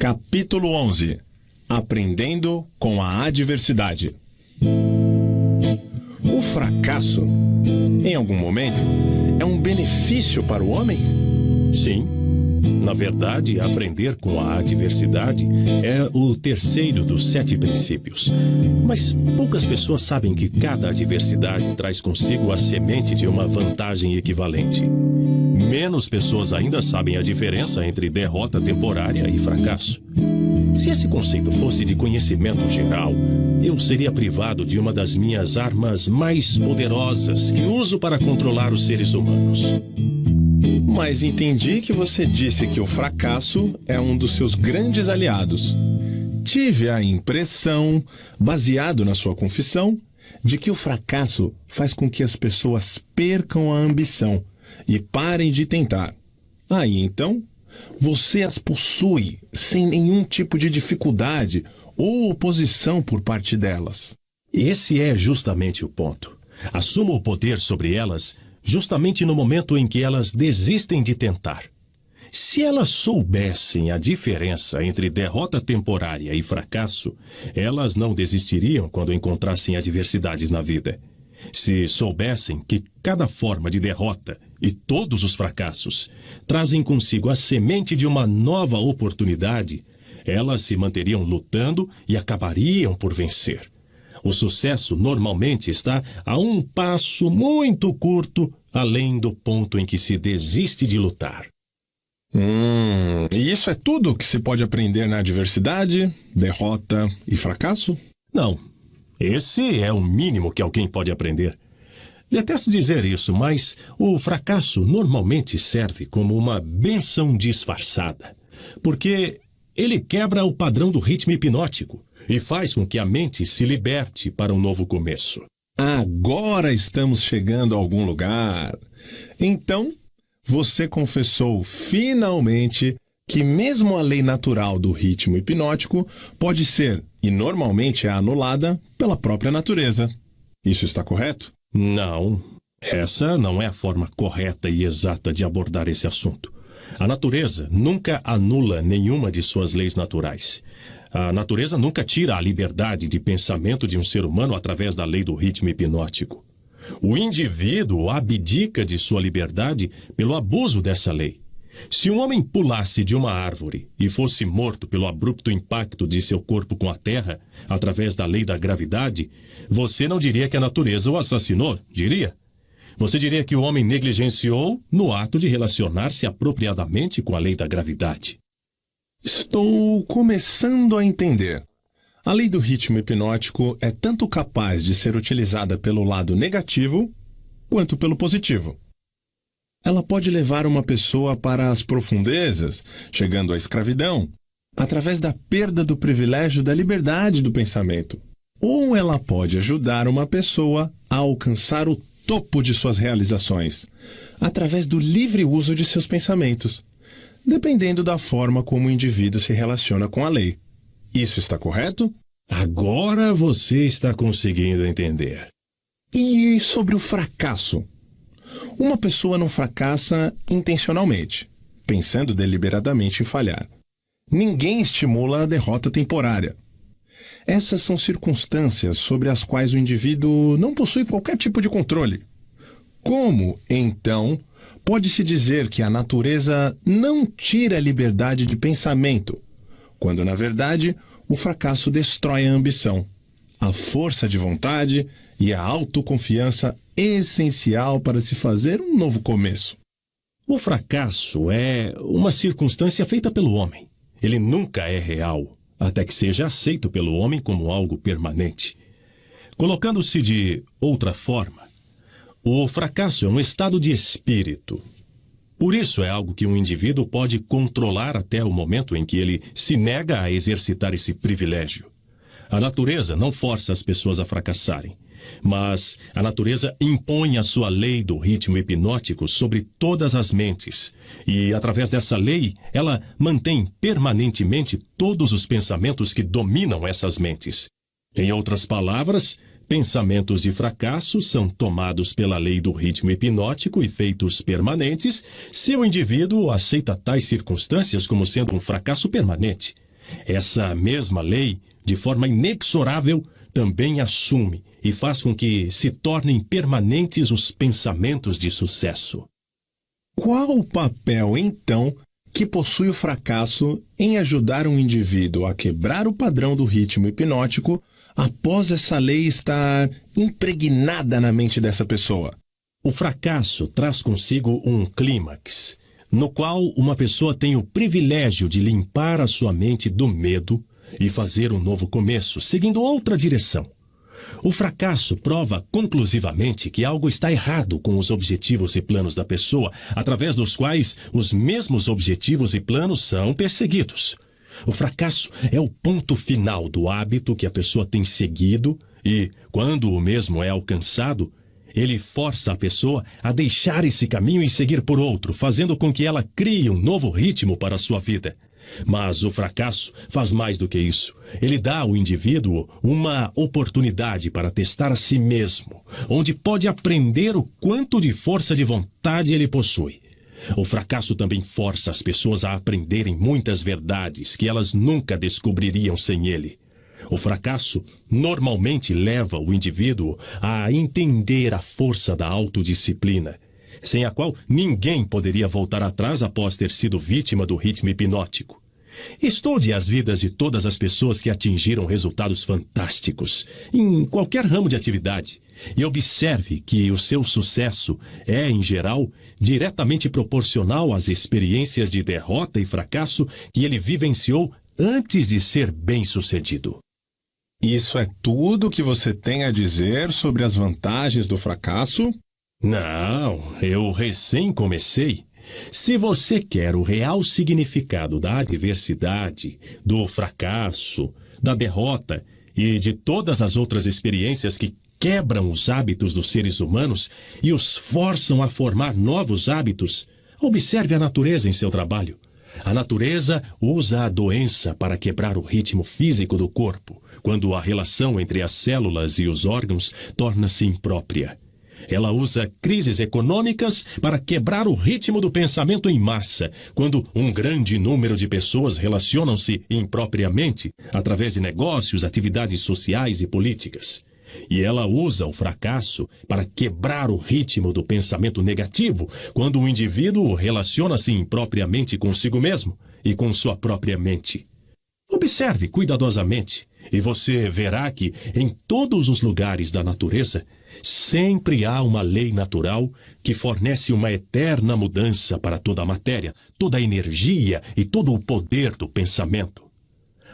Capítulo 11. Aprendendo com a adversidade. O fracasso, em algum momento, é um benefício para o homem? Sim. Na verdade, aprender com a adversidade é o terceiro dos 7 princípios. Mas poucas pessoas sabem que cada adversidade traz consigo a semente de uma vantagem equivalente. Menos pessoas ainda sabem a diferença entre derrota temporária e fracasso. Se esse conceito fosse de conhecimento geral, eu seria privado de uma das minhas armas mais poderosas que uso para controlar os seres humanos. Mas entendi que você disse que o fracasso é um dos seus grandes aliados. Tive a impressão, baseado na sua confissão, de que o fracasso faz com que as pessoas percam a ambição e parem de tentar. Aí então, você as possui sem nenhum tipo de dificuldade ou oposição por parte delas. Esse é justamente o ponto. Assumo o poder sobre elas justamente no momento em que elas desistem de tentar. Se elas soubessem a diferença entre derrota temporária e fracasso, elas não desistiriam quando encontrassem adversidades na vida. Se soubessem que cada forma de derrota e todos os fracassos trazem consigo a semente de uma nova oportunidade, elas se manteriam lutando e acabariam por vencer. O sucesso normalmente está a um passo muito curto além do ponto em que se desiste de lutar. E isso é tudo que se pode aprender na adversidade, derrota e fracasso? Não. Esse é o mínimo que alguém pode aprender. Detesto dizer isso, mas o fracasso normalmente serve como uma bênção disfarçada, porque ele quebra o padrão do ritmo hipnótico e faz com que a mente se liberte para um novo começo. Agora estamos chegando a algum lugar. Então, você confessou finalmente que mesmo a lei natural do ritmo hipnótico pode ser, e normalmente é anulada, pela própria natureza. Isso está correto? Não, essa não é a forma correta e exata de abordar esse assunto. A natureza nunca anula nenhuma de suas leis naturais. A natureza nunca tira a liberdade de pensamento de um ser humano através da lei do ritmo hipnótico. O indivíduo abdica de sua liberdade pelo abuso dessa lei. Se um homem pulasse de uma árvore e fosse morto pelo abrupto impacto de seu corpo com a terra, através da lei da gravidade, você não diria que a natureza o assassinou, diria? Você diria que o homem negligenciou no ato de relacionar-se apropriadamente com a lei da gravidade. Estou começando a entender. A lei do ritmo hipnótico é tanto capaz de ser utilizada pelo lado negativo quanto pelo positivo. Ela pode levar uma pessoa para as profundezas, chegando à escravidão, através da perda do privilégio da liberdade do pensamento. Ou ela pode ajudar uma pessoa a alcançar o topo de suas realizações, através do livre uso de seus pensamentos, dependendo da forma como o indivíduo se relaciona com a lei. Isso está correto? Agora você está conseguindo entender. E sobre o fracasso? Uma pessoa não fracassa intencionalmente, pensando deliberadamente em falhar. Ninguém estimula a derrota temporária. Essas são circunstâncias sobre as quais o indivíduo não possui qualquer tipo de controle. Como, então, pode-se dizer que a natureza não tira a liberdade de pensamento, quando, na verdade, o fracasso destrói a ambição, a força de vontade e a autoconfiança essencial para se fazer um novo começo? O fracasso é uma circunstância feita pelo homem. Ele nunca é real, até que seja aceito pelo homem como algo permanente. Colocando-se de outra forma, o fracasso é um estado de espírito. Por isso é algo que um indivíduo pode controlar até o momento em que ele se nega a exercitar esse privilégio. A natureza não força as pessoas a fracassarem, mas a natureza impõe a sua lei do ritmo hipnótico sobre todas as mentes, e através dessa lei ela mantém permanentemente todos os pensamentos que dominam essas mentes. Em outras palavras, pensamentos de fracasso são tomados pela lei do ritmo hipnótico e feitos permanentes se o indivíduo aceita tais circunstâncias como sendo um fracasso permanente. Essa mesma lei, de forma inexorável, também assume e faz com que se tornem permanentes os pensamentos de sucesso. Qual o papel, então, que possui o fracasso em ajudar um indivíduo a quebrar o padrão do ritmo hipnótico após essa lei estar impregnada na mente dessa pessoa? O fracasso traz consigo um clímax, no qual uma pessoa tem o privilégio de limpar a sua mente do medo e fazer um novo começo, seguindo outra direção. O fracasso prova conclusivamente que algo está errado com os objetivos e planos da pessoa, através dos quais os mesmos objetivos e planos são perseguidos. O fracasso é o ponto final do hábito que a pessoa tem seguido e, quando o mesmo é alcançado, ele força a pessoa a deixar esse caminho e seguir por outro, fazendo com que ela crie um novo ritmo para a sua vida. Mas o fracasso faz mais do que isso. Ele dá ao indivíduo uma oportunidade para testar a si mesmo, onde pode aprender o quanto de força de vontade ele possui. O fracasso também força as pessoas a aprenderem muitas verdades que elas nunca descobririam sem ele. O fracasso normalmente leva o indivíduo a entender a força da autodisciplina, sem a qual ninguém poderia voltar atrás após ter sido vítima do ritmo hipnótico. Estude as vidas de todas as pessoas que atingiram resultados fantásticos em qualquer ramo de atividade e observe que o seu sucesso é, em geral, diretamente proporcional às experiências de derrota e fracasso que ele vivenciou antes de ser bem-sucedido. Isso é tudo que você tem a dizer sobre as vantagens do fracasso? Não, eu recém comecei. Se você quer o real significado da adversidade, do fracasso, da derrota e de todas as outras experiências que quebram os hábitos dos seres humanos e os forçam a formar novos hábitos, observe a natureza em seu trabalho. A natureza usa a doença para quebrar o ritmo físico do corpo, quando a relação entre as células e os órgãos torna-se imprópria. Ela usa crises econômicas para quebrar o ritmo do pensamento em massa, quando um grande número de pessoas relacionam-se impropriamente através de negócios, atividades sociais e políticas. E ela usa o fracasso para quebrar o ritmo do pensamento negativo, quando o indivíduo relaciona-se impropriamente consigo mesmo e com sua própria mente. Observe cuidadosamente e você verá que, em todos os lugares da natureza, sempre há uma lei natural que fornece uma eterna mudança para toda a matéria, toda a energia e todo o poder do pensamento.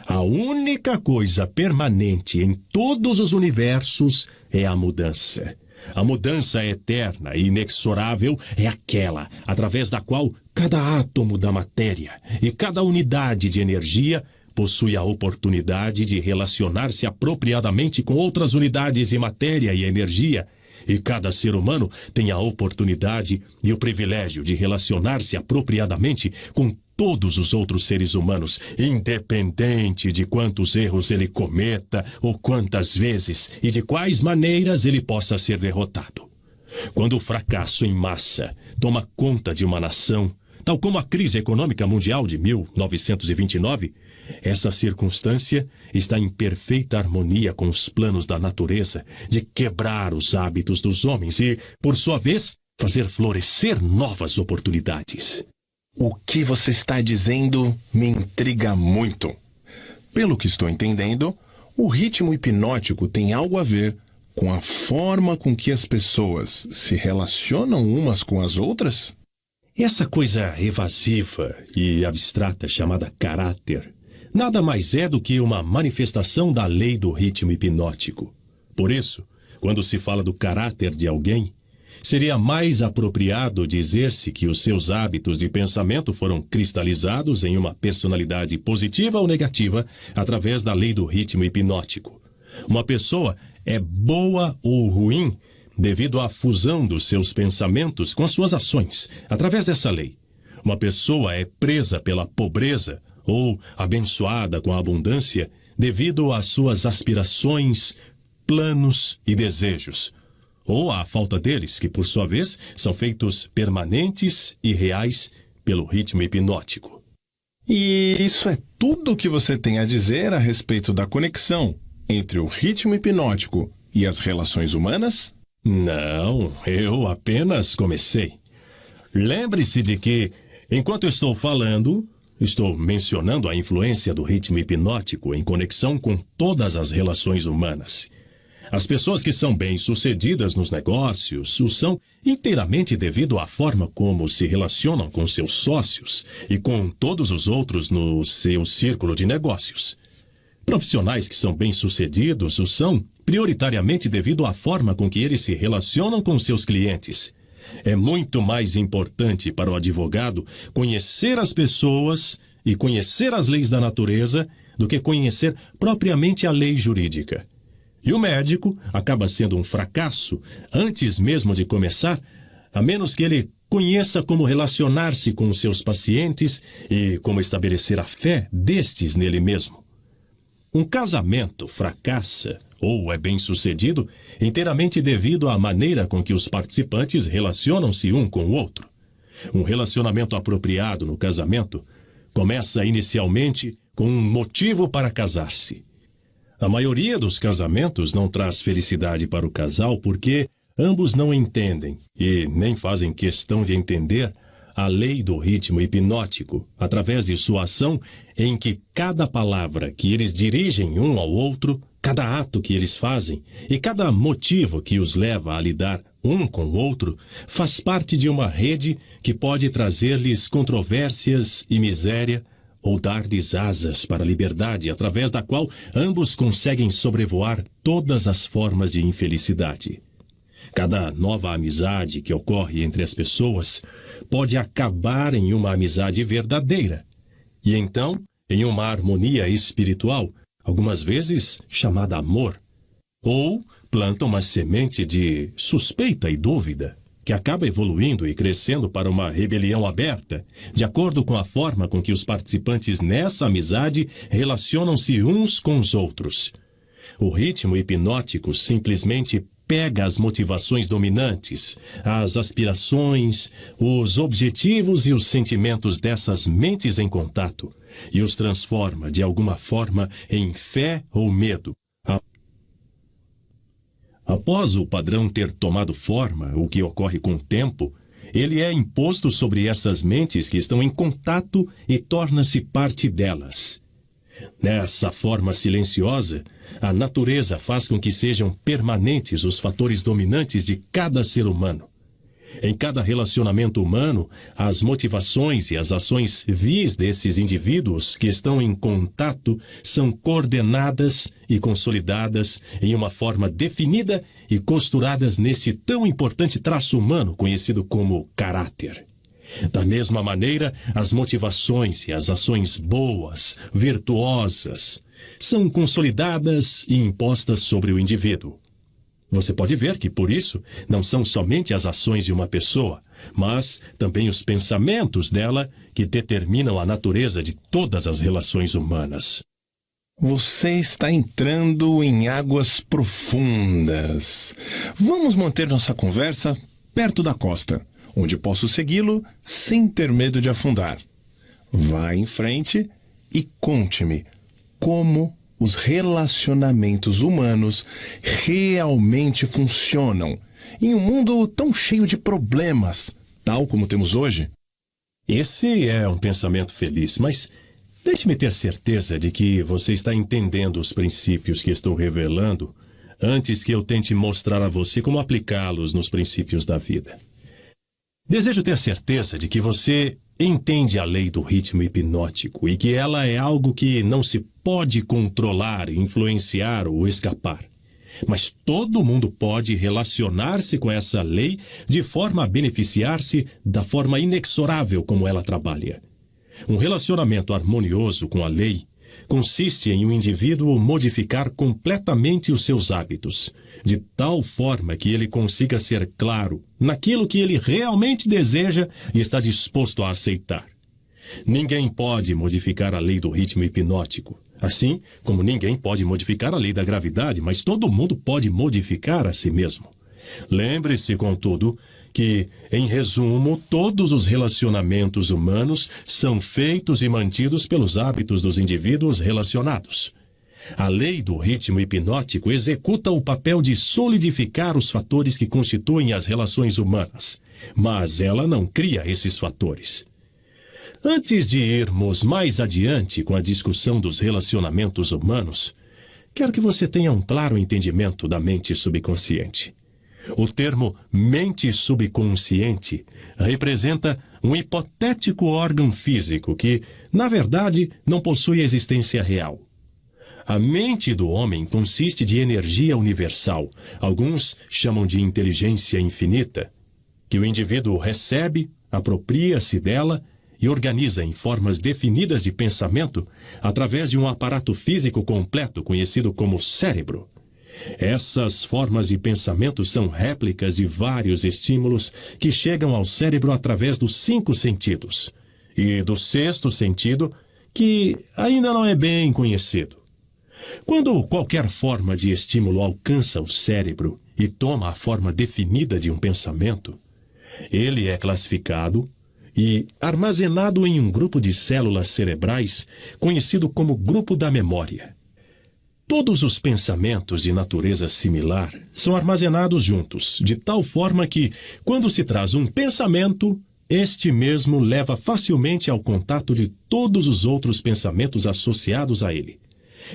A única coisa permanente em todos os universos é a mudança. A mudança eterna e inexorável é aquela através da qual cada átomo da matéria e cada unidade de energia possui a oportunidade de relacionar-se apropriadamente com outras unidades de matéria e energia, e cada ser humano tem a oportunidade e o privilégio de relacionar-se apropriadamente com todos os outros seres humanos, independente de quantos erros ele cometa ou quantas vezes e de quais maneiras ele possa ser derrotado. Quando o fracasso em massa toma conta de uma nação, tal como a crise econômica mundial de 1929, essa circunstância está em perfeita harmonia com os planos da natureza de quebrar os hábitos dos homens e, por sua vez, fazer florescer novas oportunidades. O que você está dizendo me intriga muito. Pelo que estou entendendo, o ritmo hipnótico tem algo a ver com a forma com que as pessoas se relacionam umas com as outras? Essa coisa evasiva e abstrata chamada caráter nada mais é do que uma manifestação da lei do ritmo hipnótico. Por isso, quando se fala do caráter de alguém, seria mais apropriado dizer-se que os seus hábitos de pensamento foram cristalizados em uma personalidade positiva ou negativa através da lei do ritmo hipnótico. Uma pessoa é boa ou ruim devido à fusão dos seus pensamentos com as suas ações, através dessa lei. Uma pessoa é presa pela pobreza ou abençoada com a abundância devido às suas aspirações, planos e desejos, ou à falta deles, que por sua vez são feitos permanentes e reais pelo ritmo hipnótico. E isso é tudo o que você tem a dizer a respeito da conexão entre o ritmo hipnótico e as relações humanas? Não, eu apenas comecei. Lembre-se de que, enquanto estou falando, estou mencionando a influência do ritmo hipnótico em conexão com todas as relações humanas. As pessoas que são bem-sucedidas nos negócios o são inteiramente devido à forma como se relacionam com seus sócios e com todos os outros no seu círculo de negócios. Profissionais que são bem-sucedidos o são prioritariamente devido à forma com que eles se relacionam com seus clientes. É muito mais importante para o advogado conhecer as pessoas e conhecer as leis da natureza do que conhecer propriamente a lei jurídica. E o médico acaba sendo um fracasso antes mesmo de começar, a menos que ele conheça como relacionar-se com os seus pacientes e como estabelecer a fé destes nele mesmo. Um casamento fracassa ou é bem-sucedido inteiramente devido à maneira com que os participantes relacionam-se um com o outro. Um relacionamento apropriado no casamento começa inicialmente com um motivo para casar-se. A maioria dos casamentos não traz felicidade para o casal porque ambos não entendem e nem fazem questão de entender a lei do ritmo hipnótico através de sua ação em que cada palavra que eles dirigem um ao outro, cada ato que eles fazem e cada motivo que os leva a lidar um com o outro faz parte de uma rede que pode trazer-lhes controvérsias e miséria ou dar-lhes asas para a liberdade através da qual ambos conseguem sobrevoar todas as formas de infelicidade. Cada nova amizade que ocorre entre as pessoas pode acabar em uma amizade verdadeira e então em uma harmonia espiritual, algumas vezes chamada amor, ou planta uma semente de suspeita e dúvida, que acaba evoluindo e crescendo para uma rebelião aberta, de acordo com a forma com que os participantes nessa amizade relacionam-se uns com os outros. O ritmo hipnótico simplesmente pega as motivações dominantes, as aspirações, os objetivos e os sentimentos dessas mentes em contato e os transforma de alguma forma em fé ou medo. Após o padrão ter tomado forma, o que ocorre com o tempo, ele é imposto sobre essas mentes que estão em contato e torna-se parte delas. Nessa forma silenciosa, a natureza faz com que sejam permanentes os fatores dominantes de cada ser humano. Em cada relacionamento humano, as motivações e as ações vis desses indivíduos que estão em contato são coordenadas e consolidadas em uma forma definida e costuradas nesse tão importante traço humano conhecido como caráter. Da mesma maneira, as motivações e as ações boas, virtuosas, são consolidadas e impostas sobre o indivíduo. Você pode ver que, por isso, não são somente as ações de uma pessoa, mas também os pensamentos dela que determinam a natureza de todas as relações humanas. Você está entrando em águas profundas. Vamos manter nossa conversa perto da costa, onde posso segui-lo sem ter medo de afundar. Vá em frente e conte-me como os relacionamentos humanos realmente funcionam em um mundo tão cheio de problemas, tal como temos hoje. Esse é um pensamento feliz, mas deixe-me ter certeza de que você está entendendo os princípios que estou revelando antes que eu tente mostrar a você como aplicá-los nos princípios da vida. Desejo ter certeza de que você entende a lei do ritmo hipnótico e que ela é algo que não se pode controlar, influenciar ou escapar. Mas todo mundo pode relacionar-se com essa lei de forma a beneficiar-se da forma inexorável como ela trabalha. Um relacionamento harmonioso com a lei consiste em um indivíduo modificar completamente os seus hábitos, de tal forma que ele consiga ser claro naquilo que ele realmente deseja e está disposto a aceitar. Ninguém pode modificar a lei do ritmo hipnótico, assim como ninguém pode modificar a lei da gravidade, mas todo mundo pode modificar a si mesmo. Lembre-se, contudo, que, em resumo, todos os relacionamentos humanos são feitos e mantidos pelos hábitos dos indivíduos relacionados. A lei do ritmo hipnótico executa o papel de solidificar os fatores que constituem as relações humanas, mas ela não cria esses fatores. Antes de irmos mais adiante com a discussão dos relacionamentos humanos, quero que você tenha um claro entendimento da mente subconsciente. O termo mente subconsciente representa um hipotético órgão físico que, na verdade, não possui existência real. A mente do homem consiste de energia universal, alguns chamam de inteligência infinita, que o indivíduo recebe, apropria-se dela e organiza em formas definidas de pensamento através de um aparato físico completo conhecido como cérebro. Essas formas de pensamento são réplicas de vários estímulos que chegam ao cérebro através dos 5 sentidos e do 6º sentido, que ainda não é bem conhecido. Quando qualquer forma de estímulo alcança o cérebro e toma a forma definida de um pensamento, ele é classificado e armazenado em um grupo de células cerebrais conhecido como grupo da memória. Todos os pensamentos de natureza similar são armazenados juntos, de tal forma que, quando se traz um pensamento, este mesmo leva facilmente ao contato de todos os outros pensamentos associados a ele.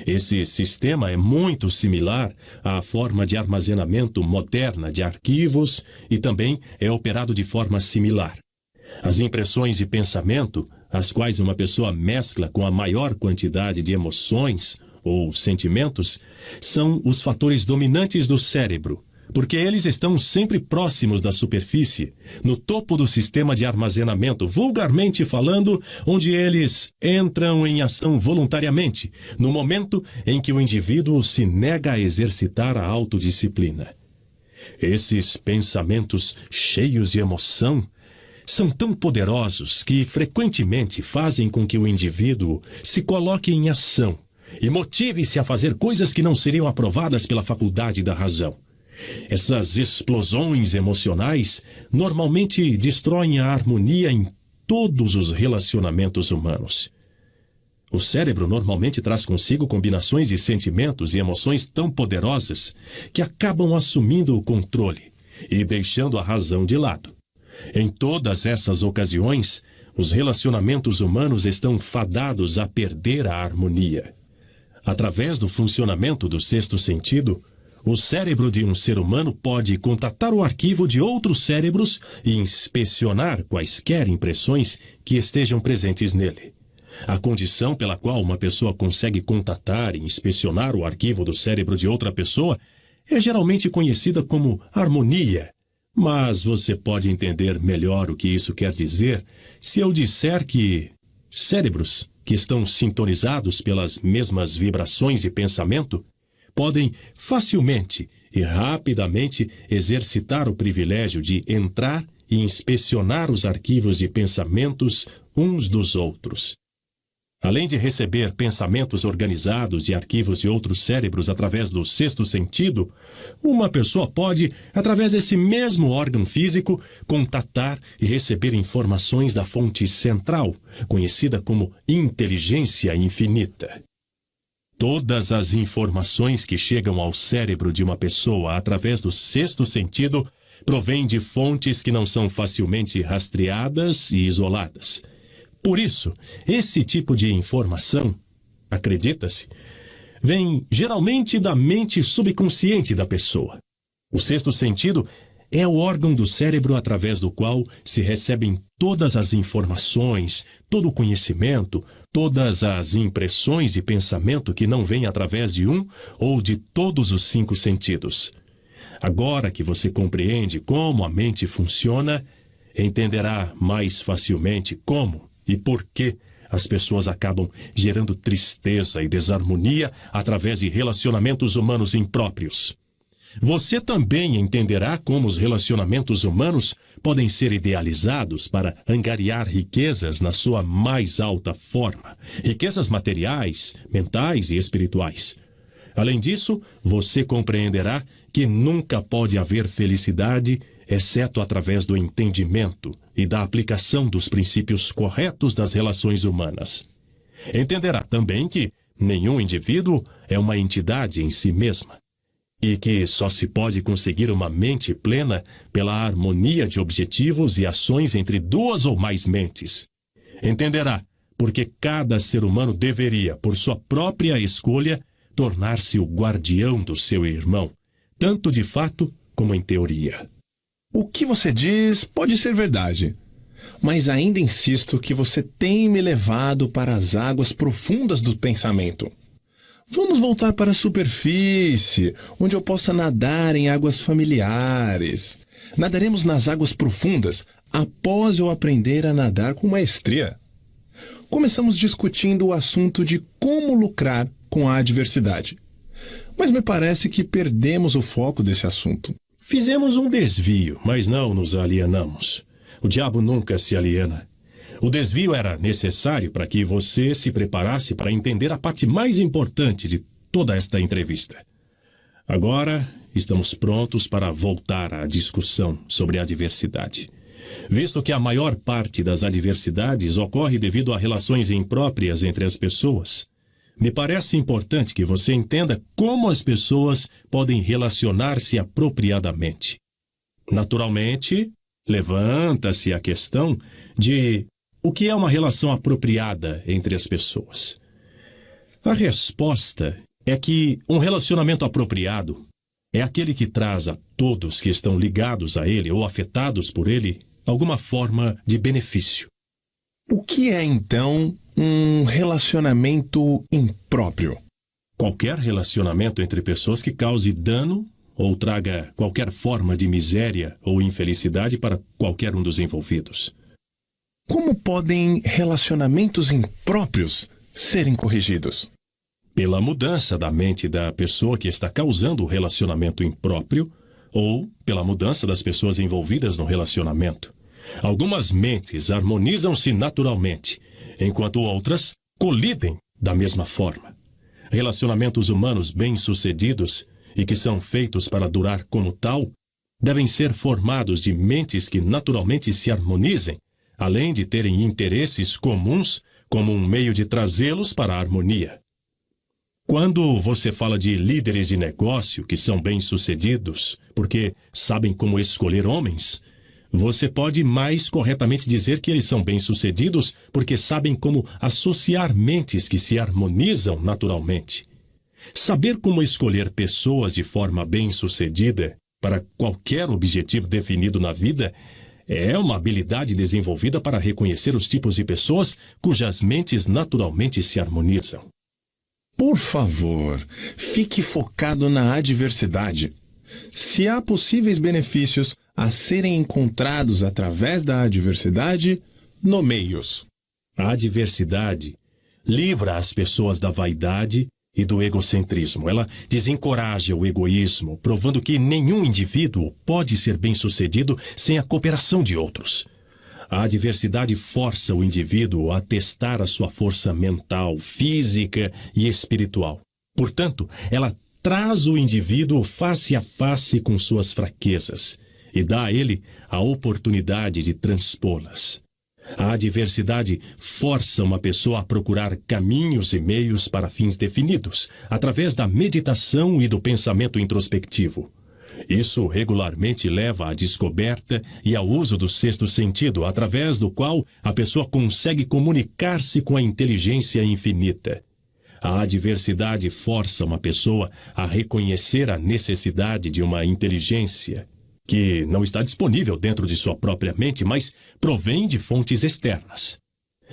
Esse sistema é muito similar à forma de armazenamento moderna de arquivos e também é operado de forma similar. As impressões de pensamento, as quais uma pessoa mescla com a maior quantidade de emoções ou sentimentos, são os fatores dominantes do cérebro, porque eles estão sempre próximos da superfície, no topo do sistema de armazenamento, vulgarmente falando, onde eles entram em ação voluntariamente, no momento em que o indivíduo se nega a exercitar a autodisciplina. Esses pensamentos cheios de emoção são tão poderosos que frequentemente fazem com que o indivíduo se coloque em ação e motive-se a fazer coisas que não seriam aprovadas pela faculdade da razão. Essas explosões emocionais normalmente destroem a harmonia em todos os relacionamentos humanos. O cérebro normalmente traz consigo combinações de sentimentos e emoções tão poderosas que acabam assumindo o controle e deixando a razão de lado. Em todas essas ocasiões, os relacionamentos humanos estão fadados a perder a harmonia. Através do funcionamento do 6º sentido, o cérebro de um ser humano pode contatar o arquivo de outros cérebros e inspecionar quaisquer impressões que estejam presentes nele. A condição pela qual uma pessoa consegue contatar e inspecionar o arquivo do cérebro de outra pessoa é geralmente conhecida como harmonia, mas você pode entender melhor o que isso quer dizer se eu disser que cérebros que estão sintonizados pelas mesmas vibrações de pensamento podem facilmente e rapidamente exercitar o privilégio de entrar e inspecionar os arquivos de pensamentos uns dos outros. Além de receber pensamentos organizados de arquivos de outros cérebros através do 6º sentido, uma pessoa pode, através desse mesmo órgão físico, contatar e receber informações da fonte central, conhecida como inteligência infinita. Todas as informações que chegam ao cérebro de uma pessoa através do 6º sentido provêm de fontes que não são facilmente rastreadas e isoladas. Por isso, esse tipo de informação, acredita-se, vem geralmente da mente subconsciente da pessoa. O 6º sentido é o órgão do cérebro através do qual se recebem todas as informações, todo o conhecimento, todas as impressões de pensamento que não vêm através de um ou de todos os 5 sentidos. Agora que você compreende como a mente funciona, entenderá mais facilmente como e por que as pessoas acabam gerando tristeza e desarmonia através de relacionamentos humanos impróprios. Você também entenderá como os relacionamentos humanos podem ser idealizados para angariar riquezas na sua mais alta forma, riquezas materiais, mentais e espirituais. Além disso, você compreenderá que nunca pode haver felicidade exceto através do entendimento e da aplicação dos princípios corretos das relações humanas. Entenderá também que nenhum indivíduo é uma entidade em si mesma, e que só se pode conseguir uma mente plena pela harmonia de objetivos e ações entre duas ou mais mentes. Entenderá porque cada ser humano deveria, por sua própria escolha, tornar-se o guardião do seu irmão, tanto de fato como em teoria. O que você diz pode ser verdade, mas ainda insisto que você tem me levado para as águas profundas do pensamento. Vamos voltar para a superfície, onde eu possa nadar em águas familiares. Nadaremos nas águas profundas após eu aprender a nadar com maestria. Começamos discutindo o assunto de como lucrar com a adversidade. Mas me parece que perdemos o foco desse assunto. Fizemos um desvio, mas não nos alienamos. O diabo nunca se aliena. O desvio era necessário para que você se preparasse para entender a parte mais importante de toda esta entrevista. Agora, estamos prontos para voltar à discussão sobre a adversidade. Visto que a maior parte das adversidades ocorre devido a relações impróprias entre as pessoas, me parece importante que você entenda como as pessoas podem relacionar-se apropriadamente. Naturalmente, levanta-se a questão de o que é uma relação apropriada entre as pessoas. A resposta é que um relacionamento apropriado é aquele que traz a todos que estão ligados a ele ou afetados por ele alguma forma de benefício. O que é, então, um relacionamento impróprio? Qualquer relacionamento entre pessoas que cause dano ou traga qualquer forma de miséria ou infelicidade para qualquer um dos envolvidos. Como podem relacionamentos impróprios serem corrigidos? Pela mudança da mente da pessoa que está causando o relacionamento impróprio ou pela mudança das pessoas envolvidas no relacionamento. Algumas mentes harmonizam-se naturalmente, enquanto outras colidem da mesma forma. Relacionamentos humanos bem-sucedidos e que são feitos para durar como tal, devem ser formados de mentes que naturalmente se harmonizem, além de terem interesses comuns como um meio de trazê-los para a harmonia. Quando você fala de líderes de negócio que são bem-sucedidos porque sabem como escolher homens, você pode mais corretamente dizer que eles são bem-sucedidos porque sabem como associar mentes que se harmonizam naturalmente. Saber como escolher pessoas de forma bem-sucedida para qualquer objetivo definido na vida é uma habilidade desenvolvida para reconhecer os tipos de pessoas cujas mentes naturalmente se harmonizam. Por favor, fique focado na adversidade. Se há possíveis benefícios a serem encontrados através da adversidade, nomeie-os. A adversidade livra as pessoas da vaidade e do egocentrismo. Ela desencoraja o egoísmo, provando que nenhum indivíduo pode ser bem-sucedido sem a cooperação de outros. A adversidade força o indivíduo a testar a sua força mental, física e espiritual. Portanto, ela traz o indivíduo face a face com suas fraquezas e dá a ele a oportunidade de transpô-las. A adversidade força uma pessoa a procurar caminhos e meios para fins definidos, através da meditação e do pensamento introspectivo. Isso regularmente leva à descoberta e ao uso do sexto sentido, através do qual a pessoa consegue comunicar-se com a inteligência infinita. A adversidade força uma pessoa a reconhecer a necessidade de uma inteligência que não está disponível dentro de sua própria mente, mas provém de fontes externas.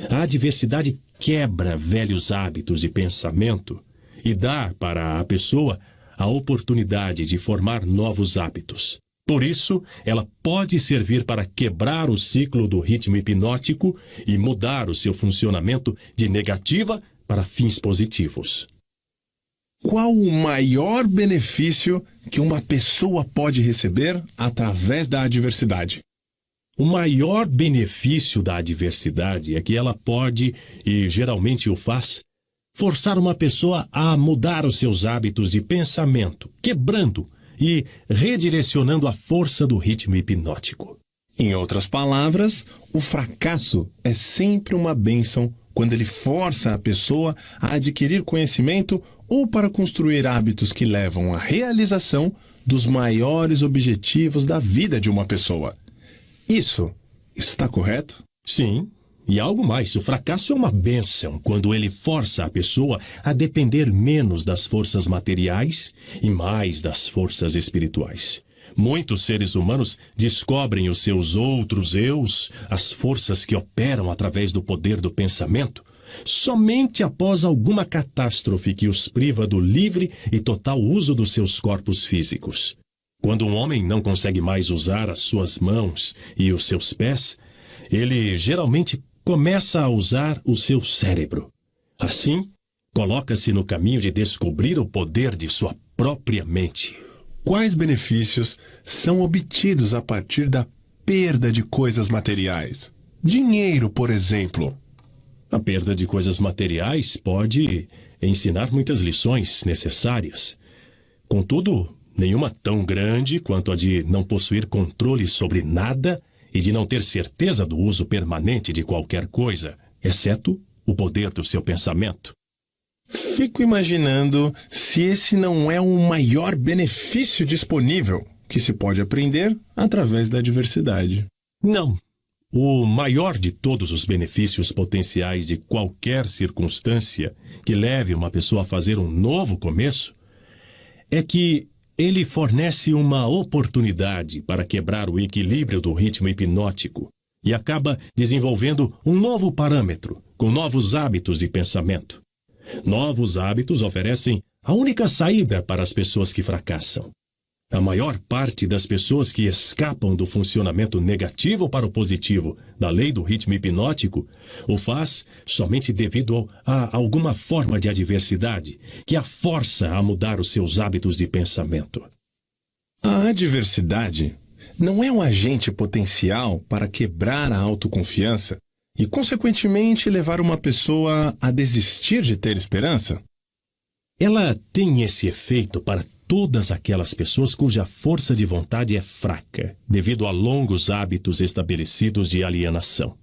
A adversidade quebra velhos hábitos de pensamento e dá para a pessoa a oportunidade de formar novos hábitos. Por isso, ela pode servir para quebrar o ciclo do ritmo hipnótico e mudar o seu funcionamento de negativa para fins positivos. Qual o maior benefício que uma pessoa pode receber através da adversidade? O maior benefício da adversidade é que ela pode, e geralmente o faz, forçar uma pessoa a mudar os seus hábitos de pensamento, quebrando e redirecionando a força do ritmo hipnótico. Em outras palavras, o fracasso é sempre uma bênção quando ele força a pessoa a adquirir conhecimento ou para construir hábitos que levam à realização dos maiores objetivos da vida de uma pessoa. Isso está correto? Sim, e algo mais, o fracasso é uma bênção quando ele força a pessoa a depender menos das forças materiais e mais das forças espirituais. Muitos seres humanos descobrem os seus outros eus, as forças que operam através do poder do pensamento, somente após alguma catástrofe que os priva do livre e total uso dos seus corpos físicos. Quando um homem não consegue mais usar as suas mãos e os seus pés, ele geralmente começa a usar o seu cérebro. Assim, coloca-se no caminho de descobrir o poder de sua própria mente. Quais benefícios são obtidos a partir da perda de coisas materiais? Dinheiro, por exemplo. A perda de coisas materiais pode ensinar muitas lições necessárias. Contudo, nenhuma tão grande quanto a de não possuir controle sobre nada e de não ter certeza do uso permanente de qualquer coisa, exceto o poder do seu pensamento. Fico imaginando se esse não é o maior benefício disponível que se pode aprender através da adversidade. Não. O maior de todos os benefícios potenciais de qualquer circunstância que leve uma pessoa a fazer um novo começo é que ele fornece uma oportunidade para quebrar o equilíbrio do ritmo hipnótico e acaba desenvolvendo um novo parâmetro, com novos hábitos de pensamento. Novos hábitos oferecem a única saída para as pessoas que fracassam. A maior parte das pessoas que escapam do funcionamento negativo para o positivo da lei do ritmo hipnótico o faz somente devido a alguma forma de adversidade que a força a mudar os seus hábitos de pensamento. A adversidade não é um agente potencial para quebrar a autoconfiança e, consequentemente, levar uma pessoa a desistir de ter esperança? Ela tem esse efeito para todas aquelas pessoas cuja força de vontade é fraca, devido a longos hábitos estabelecidos de alienação.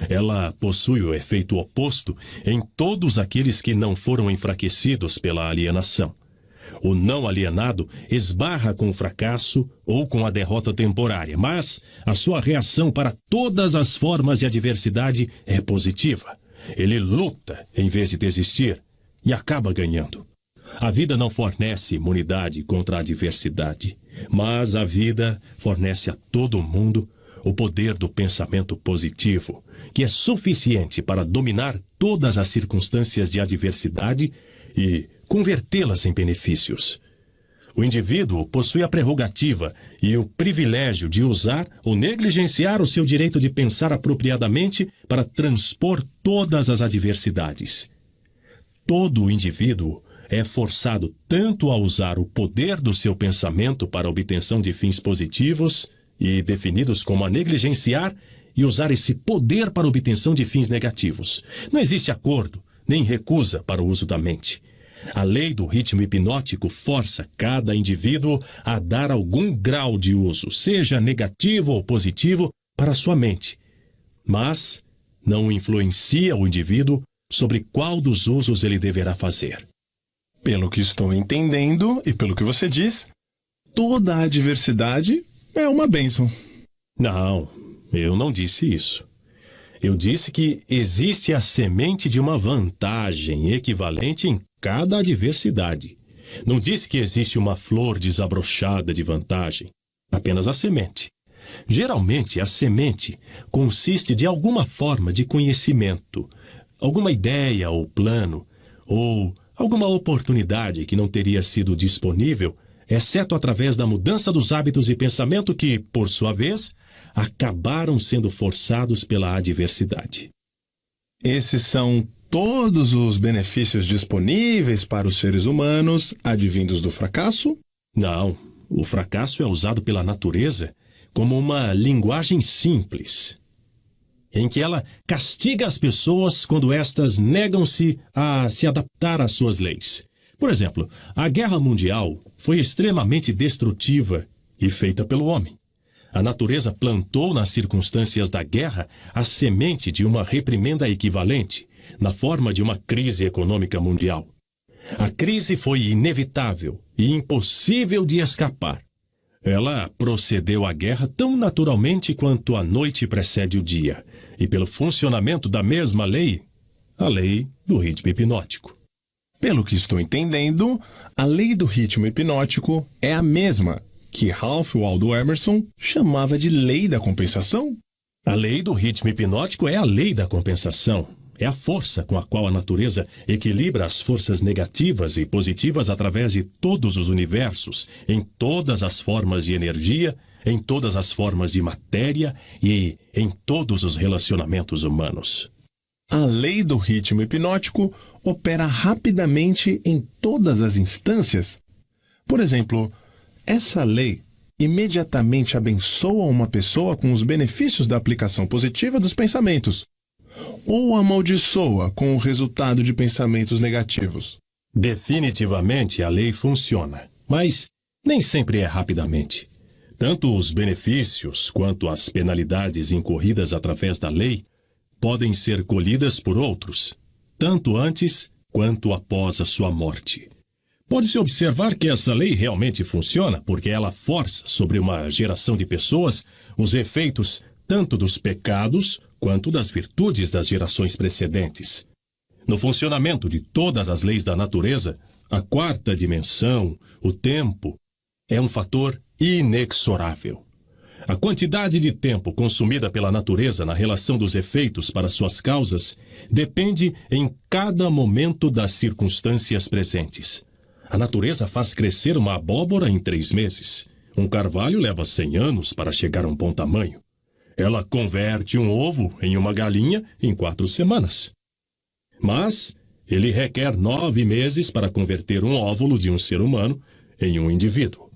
Ela possui o efeito oposto em todos aqueles que não foram enfraquecidos pela alienação. O não alienado esbarra com o fracasso ou com a derrota temporária, mas a sua reação para todas as formas de adversidade é positiva. Ele luta em vez de desistir e acaba ganhando. A vida não fornece imunidade contra a adversidade, mas a vida fornece a todo mundo o poder do pensamento positivo, que é suficiente para dominar todas as circunstâncias de adversidade e convertê-las em benefícios. O indivíduo possui a prerrogativa e o privilégio de usar ou negligenciar o seu direito de pensar apropriadamente para transpor todas as adversidades. Todo indivíduo é forçado tanto a usar o poder do seu pensamento para a obtenção de fins positivos e definidos como a negligenciar e usar esse poder para a obtenção de fins negativos. Não existe acordo nem recusa para o uso da mente. A lei do ritmo hipnótico força cada indivíduo a dar algum grau de uso, seja negativo ou positivo, para sua mente, mas não influencia o indivíduo sobre qual dos usos ele deverá fazer. Pelo que estou entendendo e pelo que você diz, toda a adversidade é uma bênção. Não, eu não disse isso. Eu disse que existe a semente de uma vantagem equivalente em cada adversidade. Não disse que existe uma flor desabrochada de vantagem, apenas a semente. Geralmente, a semente consiste de alguma forma de conhecimento, alguma ideia ou plano, ou alguma oportunidade que não teria sido disponível, exceto através da mudança dos hábitos de pensamento que, por sua vez, acabaram sendo forçados pela adversidade. Esses são todos os benefícios disponíveis para os seres humanos advindos do fracasso? Não, o fracasso é usado pela natureza como uma linguagem simples, em que ela castiga as pessoas quando estas negam-se a se adaptar às suas leis. Por exemplo, a Guerra Mundial foi extremamente destrutiva e feita pelo homem. A natureza plantou nas circunstâncias da guerra a semente de uma reprimenda equivalente, na forma de uma crise econômica mundial. A crise foi inevitável e impossível de escapar. Ela procedeu à guerra tão naturalmente quanto a noite precede o dia, e pelo funcionamento da mesma lei, a lei do ritmo hipnótico. Pelo que estou entendendo, a lei do ritmo hipnótico é a mesma que Ralph Waldo Emerson chamava de lei da compensação? A lei do ritmo hipnótico é a lei da compensação. É a força com a qual a natureza equilibra as forças negativas e positivas através de todos os universos, em todas as formas de energia, em todas as formas de matéria e em todos os relacionamentos humanos. A lei do ritmo hipnótico opera rapidamente em todas as instâncias. Por exemplo, essa lei imediatamente abençoa uma pessoa com os benefícios da aplicação positiva dos pensamentos, ou amaldiçoa com o resultado de pensamentos negativos. Definitivamente a lei funciona, mas nem sempre é rapidamente. Tanto os benefícios quanto as penalidades incorridas através da lei podem ser colhidas por outros, tanto antes quanto após a sua morte. Pode-se observar que essa lei realmente funciona porque ela força sobre uma geração de pessoas os efeitos tanto dos pecados quanto das virtudes das gerações precedentes. No funcionamento de todas as leis da natureza, a quarta dimensão, o tempo, é um fator inexorável. A quantidade de tempo consumida pela natureza na relação dos efeitos para suas causas depende em cada momento das circunstâncias presentes. A natureza faz crescer uma abóbora em 3 meses. Um carvalho leva 100 anos para chegar a um bom tamanho. Ela converte um ovo em uma galinha em 4 semanas. Mas ele requer 9 meses para converter um óvulo de um ser humano em um indivíduo.